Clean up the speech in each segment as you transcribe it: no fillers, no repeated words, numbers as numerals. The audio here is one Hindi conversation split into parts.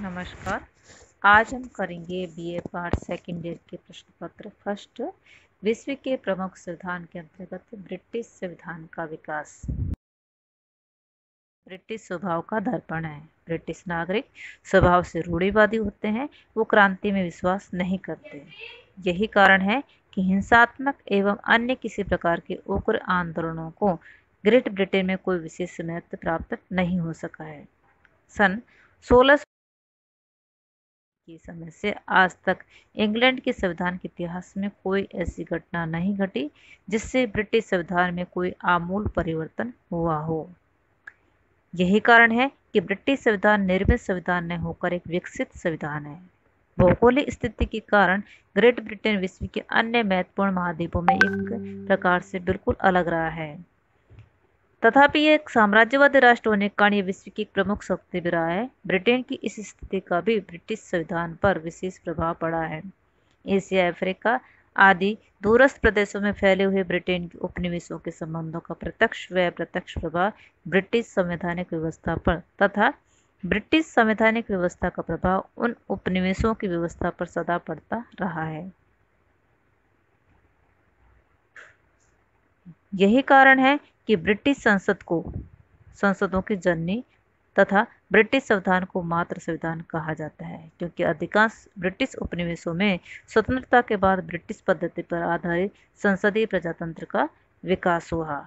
नमस्कार। आज हम करेंगे बीए पार्ट सेकंड ईयर के प्रश्न पत्र फर्स्ट। विश्व के प्रमुख संविधान के अंतर्गत ब्रिटिश संविधान का विकास। ब्रिटिश स्वभाव का दर्पण है। ब्रिटिश नागरिक स्वभाव से रूढ़िवादी होते हैं। वो क्रांति में विश्वास नहीं करते। यही कारण है कि हिंसात्मक एवं अन्य किसी प्रकार के उग्र आंदोलनों को ग्रेट ब्रिटेन में कोई विशेष महत्व प्राप्त नहीं हो सका है। सन 16 के समय से आज तक इंग्लैंड के संविधान के इतिहास में कोई ऐसी घटना नहीं घटी जिससे ब्रिटिश संविधान में कोई आमूल परिवर्तन हुआ हो। यही कारण है कि ब्रिटिश संविधान निर्मित संविधान न होकर एक विकसित संविधान है। भौगोलिक स्थिति के कारण ग्रेट ब्रिटेन विश्व के अन्य महत्वपूर्ण महाद्वीपों में एक प्रकार से बिल्कुल अलग रहा है। तथापि एक साम्राज्यवादी राष्ट्र होने के कारण यह विश्व की एक प्रमुख शक्ति भी रहा है। ब्रिटेन की इस स्थिति का भी ब्रिटिश संविधान पर विशेष प्रभाव पड़ा है। एशिया, अफ्रीका आदि दूरस्थ प्रदेशों में फैले हुए ब्रिटेन के उपनिवेशों के संबंधों का प्रत्यक्ष व अप्रत्यक्ष प्रभाव ब्रिटिश संवैधानिक व्यवस्था पर तथा ब्रिटिश संवैधानिक व्यवस्था का प्रभाव उन उपनिवेशों की व्यवस्था पर सदा पड़ता रहा है। यही कारण है कि ब्रिटिश संसदों की जननी तथा ब्रिटिश संविधान को मातृ संविधान कहा जाता है, क्योंकि अधिकांश ब्रिटिश उपनिवेशों में स्वतंत्रता के बाद ब्रिटिश पद्धति पर आधारित संसदीय प्रजातंत्र का विकास हुआ।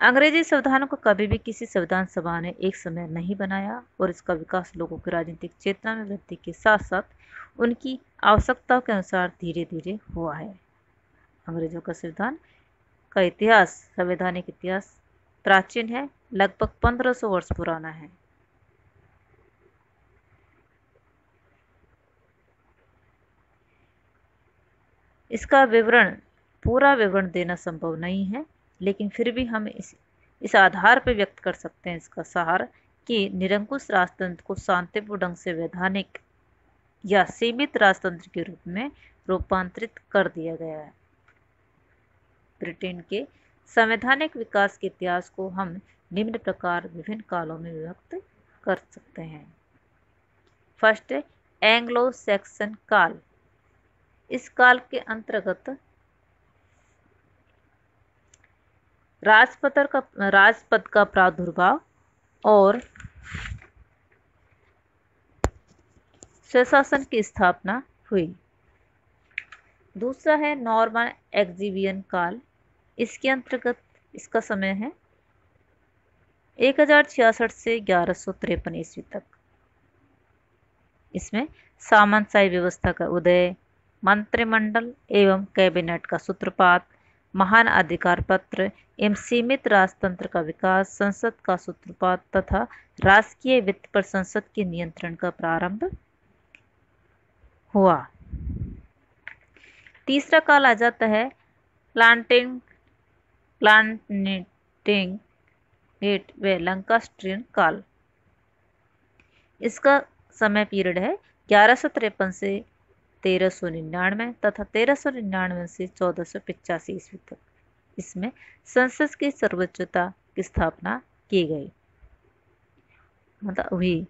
अंग्रेजी संविधान को कभी भी किसी संविधान सभा ने एक समय नहीं बनाया और इसका विकास लोगों की राजनीतिक चेतना में वृद्धि के साथ साथ उनकी आवश्यकताओं के अनुसार धीरे धीरे हुआ है। अंग्रेजों का संविधान का इतिहास, संवैधानिक इतिहास प्राचीन है, लगभग 1500 वर्ष पुराना है। इसका पूरा विवरण देना संभव नहीं है, लेकिन फिर भी हम इस आधार पर व्यक्त कर सकते हैं इसका सार कि निरंकुश राजतंत्र को शांतिपूर्ण ढंग से वैधानिक या सीमित राजतंत्र के रूप में रूपांतरित कर दिया गया है। ब्रिटेन के संवैधानिक विकास के इतिहास को हम निम्न प्रकार विभिन्न कालों में विभक्त कर सकते हैं। फर्स्ट, एंग्लो सैक्सन काल। इस काल के अंतर्गत राजपद का प्रादुर्भाव और स्वशासन की स्थापना हुई। दूसरा है नॉर्मन एक्जिवियन काल। इसके अंतर्गत इसका समय है 1066 से 1153 ईस्वी तक। इसमें सामंतशाही व्यवस्था का उदय, मंत्रिमंडल एवं कैबिनेट का सूत्रपात, महान अधिकार पत्र एवं सीमित राजतंत्र का विकास, संसद का सूत्रपात तथा राजकीय वित्त पर संसद के नियंत्रण का प्रारंभ हुआ। तीसरा काल आ जाता है प्लांटिंग व लंकास्ट्रियन काल। इसका समय पीरियड है 1153 से 1399 तथा 1399 से 1485 ईस्वी तक। इसमें संसद की सर्वोच्चता की स्थापना की गई, मतलब हुई।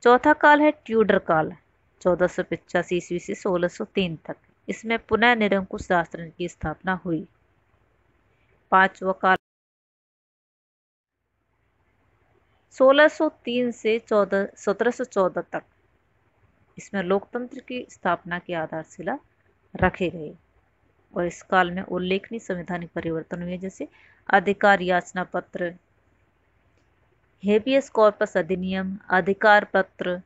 चौथा काल है ट्यूडर काल, 1485 ईस्वी से 1603 तक। इसमें पुनः निरंकुश राजतंत्र की स्थापना हुई। पांचवा काल 1603 से 1714 तक। इसमें लोकतंत्र की स्थापना की आधारशिला रखे गए और इस काल में उल्लेखनीय संवैधानिक परिवर्तन हुए, जैसे अधिकार याचना पत्र, हेबियस कॉर्पस अधिनियम, अधिकार पत्र,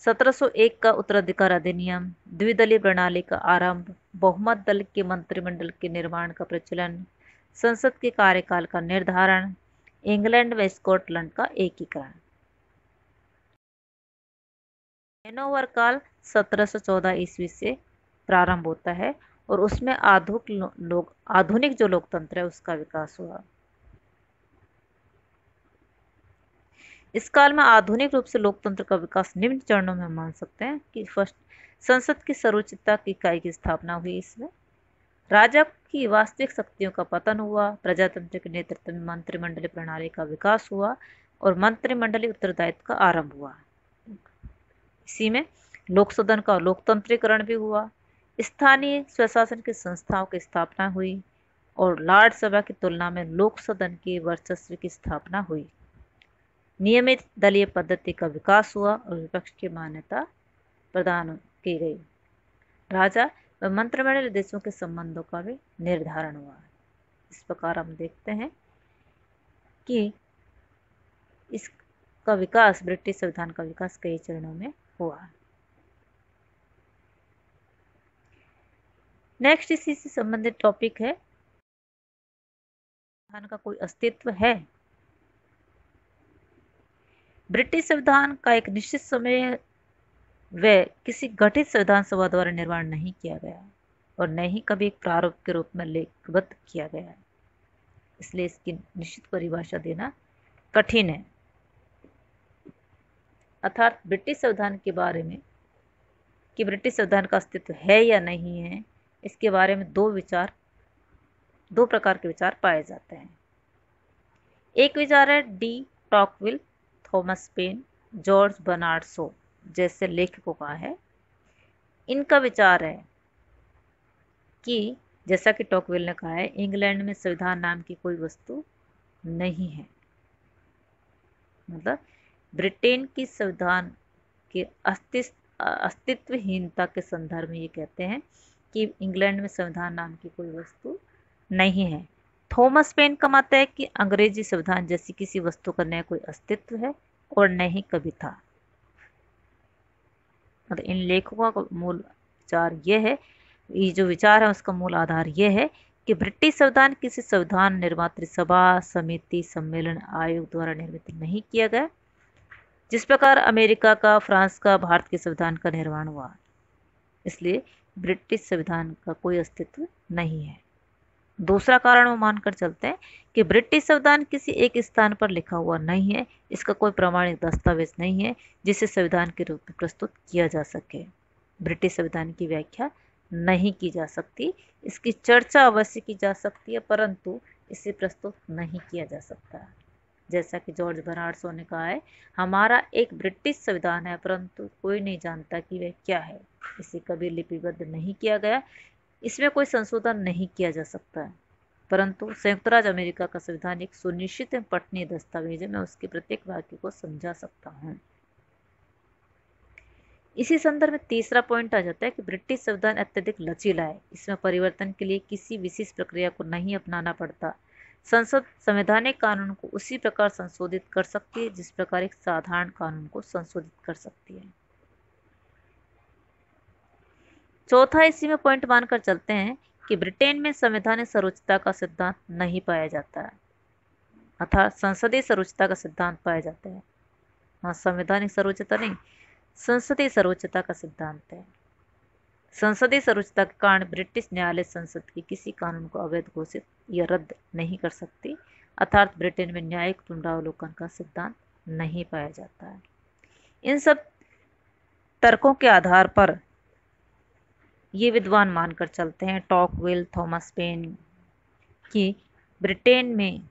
1701 का उत्तराधिकार अधिनियम, द्विदलीय प्रणाली का आरंभ, बहुमत दल के मंत्रिमंडल के निर्माण का प्रचलन, संसद के कार्यकाल का निर्धारण, इंग्लैंड व स्कॉटलैंड का एकीकरण। हैनोवर काल 1714 ईस्वी से प्रारंभ होता है और उसमें आधुनिक जो लोकतंत्र है उसका विकास हुआ। इस काल में आधुनिक रूप से लोकतंत्र का विकास निम्न चरणों में मान सकते हैं कि फर्स्ट, संसद की सर्वोच्चता की इकाई की स्थापना हुई। इसमें राजा की वास्तविक शक्तियों का पतन हुआ, प्रजातंत्र के नेतृत्व में मंत्रिमंडलीय प्रणाली का विकास हुआ, और मंत्रिमंडलीय उत्तरदायित्व का आरंभ हुआ। इसी में लोक सदन का लोकतंत्रीकरण भी हुआ, स्थानीय स्वशासन की संस्थाओं की स्थापना हुई और लॉर्ड सभा की तुलना में लोक सदन के वर्चस्व की स्थापना हुई। नियमित दलीय पद्धति का विकास हुआ और विपक्ष की मान्यता प्रदान की गई। राजा व मंत्रिमंडलीय देशों के संबंधों का भी निर्धारण हुआ। इस प्रकार हम देखते हैं कि इसका विकास, ब्रिटिश संविधान का विकास कई चरणों में हुआ। नेक्स्ट इसी से संबंधित टॉपिक है, संविधान का कोई अस्तित्व है। ब्रिटिश संविधान का एक निश्चित समय व किसी गठित संविधान सभा द्वारा निर्माण नहीं किया गया और न ही कभी एक प्रारूप के रूप में लेखबद्ध किया गया है, इसलिए इसकी निश्चित परिभाषा देना कठिन है। अर्थात ब्रिटिश संविधान के बारे में कि ब्रिटिश संविधान का अस्तित्व है या नहीं है, इसके बारे में दो प्रकार के विचार पाए जाते हैं। एक विचार है de Tocqueville, Thomas Paine, George Bernard Shaw जैसे लेखकों का है। इनका विचार है कि जैसा कि टॉकविल ने कहा है, इंग्लैंड में संविधान नाम की कोई वस्तु नहीं है। मतलब ब्रिटेन की संविधान के अस्तित्वहीनता के संदर्भ में ये कहते हैं कि इंग्लैंड में संविधान नाम की कोई वस्तु नहीं है। थॉमस पेन का मत है कि अंग्रेजी संविधान जैसी किसी वस्तु का न कोई अस्तित्व है और न ही कभी था। मतलब इन लेखकों का मूल विचार यह है, ये जो विचार है उसका मूल आधार यह है कि ब्रिटिश संविधान किसी संविधान निर्मात्री सभा, समिति, सम्मेलन, आयोग द्वारा निर्मित नहीं किया गया, जिस प्रकार अमेरिका का, फ्रांस का, भारत के संविधान का निर्माण हुआ। इसलिए ब्रिटिश संविधान का कोई अस्तित्व नहीं है। दूसरा कारण वो मानकर चलते हैं कि ब्रिटिश संविधान किसी एक स्थान पर लिखा हुआ नहीं है, इसका कोई प्रमाणिक दस्तावेज नहीं है जिसे संविधान के रूप में प्रस्तुत किया जा सके। ब्रिटिश संविधान की व्याख्या नहीं की जा सकती, इसकी चर्चा अवश्य की जा सकती है, परंतु इसे प्रस्तुत नहीं किया जा सकता। जैसा कि जॉर्ज बर्नार्ड शॉ ने कहा है, हमारा एक ब्रिटिश संविधान है परंतु कोई नहीं जानता कि वह क्या है, इसे कभी लिपिबद्ध नहीं किया गया, इसमें कोई संशोधन नहीं किया जा सकता है। परंतु संयुक्त राज्य अमेरिका का संविधान एक सुनिश्चित एवं पठनीय दस्तावेज है, मैं उसके प्रत्येक वाक्य को समझा सकता हूँ। इसी संदर्भ में तीसरा पॉइंट आ जाता है कि ब्रिटिश संविधान अत्यधिक लचीला है, इसमें परिवर्तन के लिए किसी विशेष प्रक्रिया को नहीं अपनाना पड़ता। संसद संवैधानिक कानून को उसी प्रकार संशोधित कर सकती है जिस प्रकार एक साधारण कानून को संशोधित कर सकती है। चौथा इसी में पॉइंट मानकर चलते हैं कि ब्रिटेन में संवैधानिक सर्वोच्चता का सिद्धांत नहीं पाया जाता है, अर्थात संसदीय सर्वोच्चता का सिद्धांत पाया जाता है। हाँ, संवैधानिक सर्वोच्चता नहीं, संसदीय सर्वोच्चता का सिद्धांत है। संसदीय सर्वोच्चता के कारण ब्रिटिश न्यायालय संसद के किसी कानून को अवैध घोषित या रद्द नहीं कर सकती, अर्थात ब्रिटेन में न्यायिक पुनरावलोकन का सिद्धांत नहीं पाया जाता है। इन सब तर्कों के आधार पर ये विद्वान मानकर चलते हैं, टॉकविल, थॉमस पेन, कि ब्रिटेन में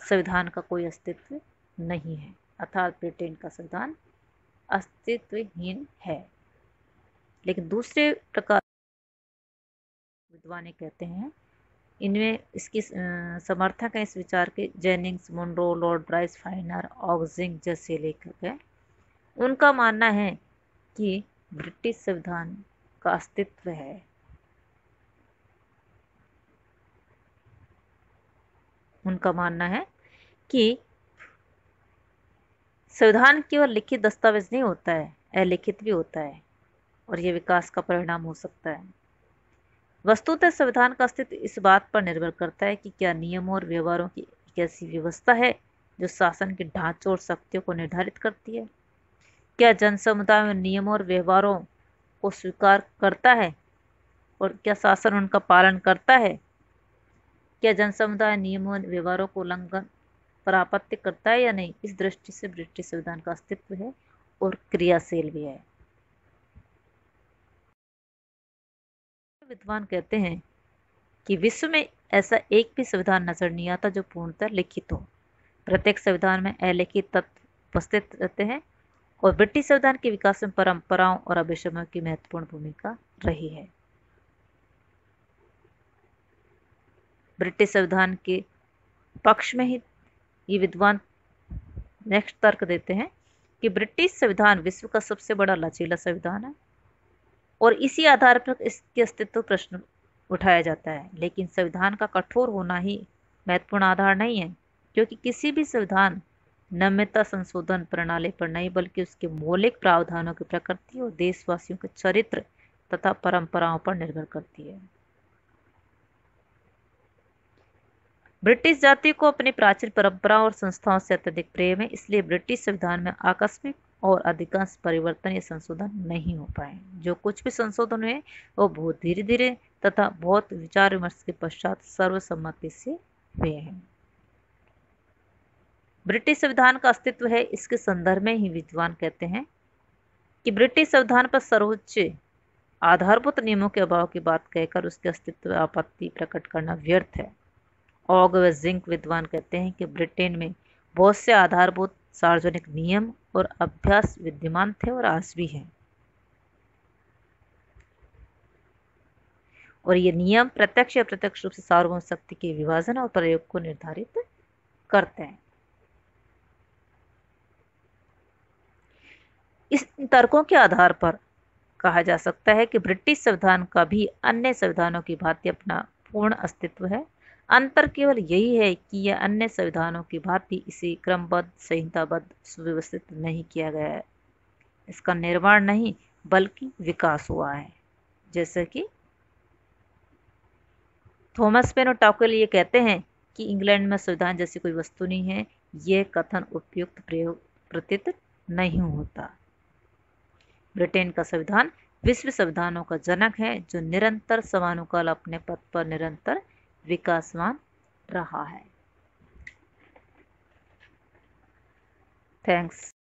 संविधान का कोई अस्तित्व नहीं है, अर्थात ब्रिटेन का संविधान अस्तित्वहीन है। लेकिन दूसरे प्रकार विद्वान कहते हैं, इनमें इसकी समर्थक है इस विचार के Jennings, Munro, Lord Bryce Finer, ऑक्जिंग जैसे लेखक हैं। उनका मानना है कि ब्रिटिश संविधान का अस्तित्व है। उनका मानना है कि संविधान केवल लिखित दस्तावेज नहीं होता है, अलिखित भी होता है और यह विकास का परिणाम हो सकता है। वस्तुतः संविधान का अस्तित्व इस बात पर निर्भर करता है कि क्या नियमों और व्यवहारों की एक ऐसी व्यवस्था है जो शासन के ढांचों और शक्तियों को निर्धारित करती है। क्या जन समुदाय में नियमों और व्यवहारों को स्वीकार करता है और क्या शासन उनका पालन करता है। क्या जन समुदाय नियमों और व्यवहारों को उल्लंघन पर आपत्ति करता है या नहीं। इस दृष्टि से ब्रिटिश संविधान का अस्तित्व है और क्रियाशील भी है। विद्वान कहते हैं कि विश्व में ऐसा एक भी संविधान नजर नहीं आता जो पूर्णतः लिखित हो। प्रत्येक संविधान में अलिखित तत्व उपस्थित रहते हैं और ब्रिटिश संविधान के विकास में परंपराओं और अभिसमयों की महत्वपूर्ण भूमिका रही है। ब्रिटिश संविधान के पक्ष में ही ये विद्वान नेक्स्ट तर्क देते हैं कि ब्रिटिश संविधान विश्व का सबसे बड़ा लचीला संविधान है और इसी आधार पर इसके अस्तित्व प्रश्न उठाया जाता है। लेकिन संविधान का कठोर होना ही महत्वपूर्ण आधार नहीं है, क्योंकि किसी भी संविधान नम्यता संशोधन प्रणाली पर नहीं बल्कि उसके मौलिक प्रावधानों की प्रकृति और देशवासियों के चरित्र तथा परंपराओं पर निर्भर करती है। ब्रिटिश जाति को अपनी प्राचीन परंपराओं और संस्थाओं से अत्यधिक प्रेम है, इसलिए ब्रिटिश संविधान में आकस्मिक और अधिकांश परिवर्तन या संशोधन नहीं हो पाए। जो कुछ भी संशोधन हुए वो बहुत धीरे धीरे तथा बहुत विचार विमर्श के पश्चात सर्वसम्मति से हुए हैं। ब्रिटिश संविधान का अस्तित्व है, इसके संदर्भ में ही विद्वान कहते हैं कि ब्रिटिश संविधान पर सर्वोच्च आधारभूत नियमों के अभाव की बात कहकर उसके अस्तित्व में आपत्ति प्रकट करना व्यर्थ है। ऑग व जिंक विद्वान कहते हैं कि ब्रिटेन में बहुत से आधारभूत सार्वजनिक नियम और अभ्यास विद्यमान थे और आज भी हैं, और ये नियम प्रत्यक्ष या अप्रत्यक्ष रूप से सार्वभौम शक्ति के विभाजन और प्रयोग को निर्धारित करते हैं। इस तर्कों के आधार पर कहा जा सकता है कि ब्रिटिश संविधान का भी अन्य संविधानों की भांति अपना पूर्ण अस्तित्व है। अंतर केवल यही है कि यह अन्य संविधानों की भांति इसे क्रमबद्ध संहिताबद्ध सुव्यवस्थित नहीं किया गया है। इसका निर्माण नहीं बल्कि विकास हुआ है। जैसे कि थॉमस पेन और टॉकेल ये कहते हैं कि इंग्लैंड में संविधान जैसी कोई वस्तु नहीं है, यह कथन उपयुक्त प्रयोग प्रतीत नहीं होता। ब्रिटेन का संविधान विश्व संविधानों का जनक है, जो निरंतर समानुकाल अपने पथ पर निरंतर विकासमान रहा है। थैंक्स।